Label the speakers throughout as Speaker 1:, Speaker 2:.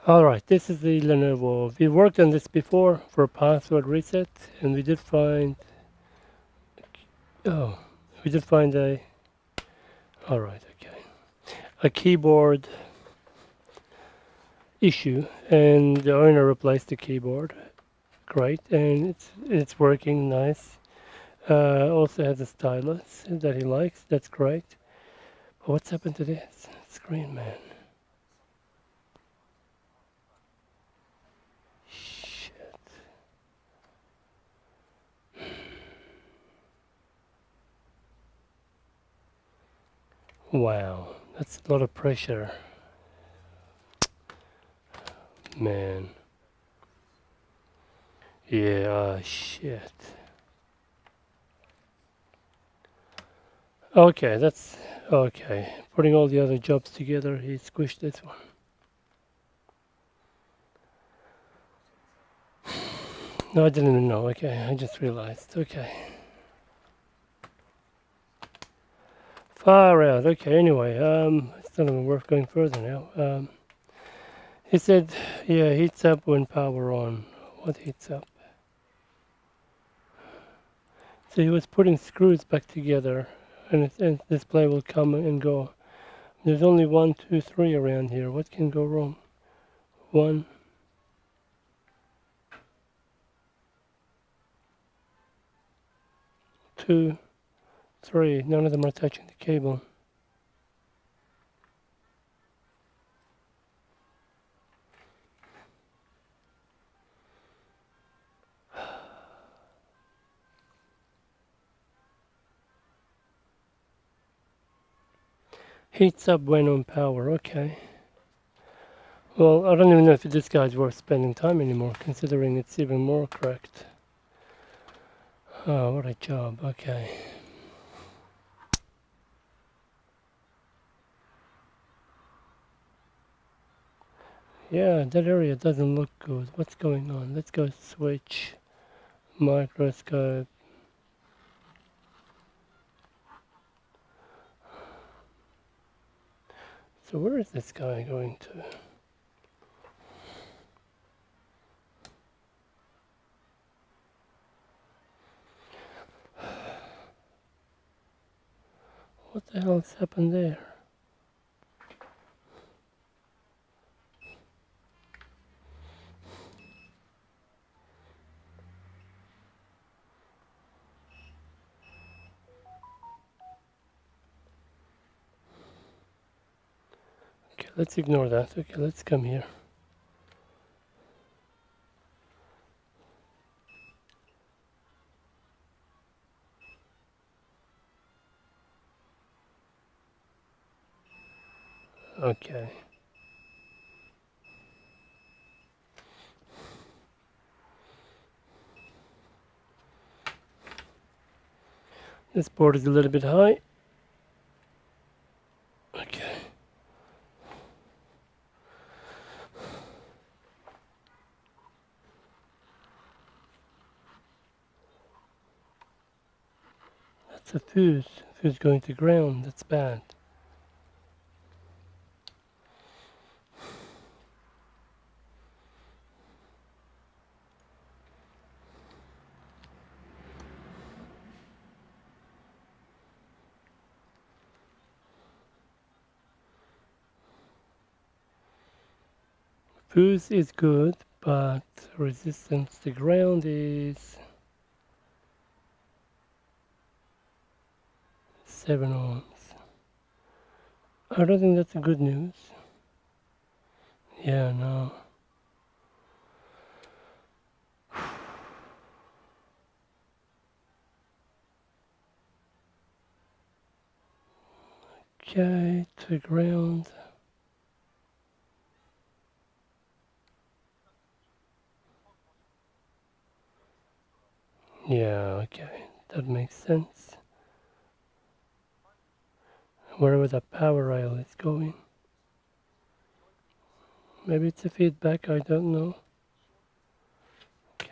Speaker 1: Alright, this is the Lenovo. We worked on this before for password reset, and we did find, oh, we did find alright, okay, a keyboard issue, and the owner replaced the keyboard. Great, and it's working nice. Also has a stylus that he likes, that's great. But what's happened to this screen, man? Shit. Wow, that's a lot of pressure, man. Yeah, shit. Okay, that's okay. Putting all the other jobs together, he squished this one. No, I didn't even know. Okay, I just realized. Okay. Far out. Okay, anyway, it's not even worth going further now. He said, yeah, heats up when power on. What heats up? So he was putting screws back together, and display will come and go. There's only 1, 2, 3 around here. What can go wrong? 1, 2, 3. None of them are touching the cable. Heats up when on power. Okay. Well, I don't even know if this guy's worth spending time anymore, considering it's even more cracked. Oh, what a job. Okay. Yeah, that area doesn't look good. What's going on? Let's go switch. Microscope. So where is this guy going to? What the hell's happened there? Okay, let's ignore that. Okay, let's come here. Okay. This board is a little bit high. Okay. That's a fuse. Fuse going to ground. That's bad. Fuse is good, but resistance to ground is 7 ohms. I don't think that's good news. Yeah, no. Okay, to ground. Yeah, okay, that makes sense. Wherever the power rail is going. Maybe it's a feedback, I don't know. Okay.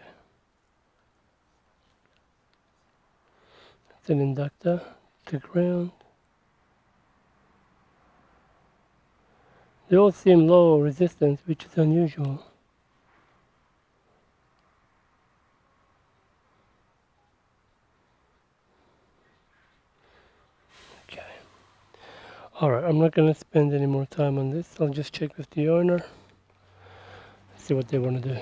Speaker 1: It's an inductor to ground. They all seem low resistance, which is unusual. Okay. Alright, I'm not going to spend any more time on this. I'll just check with the owner, see what they want to do.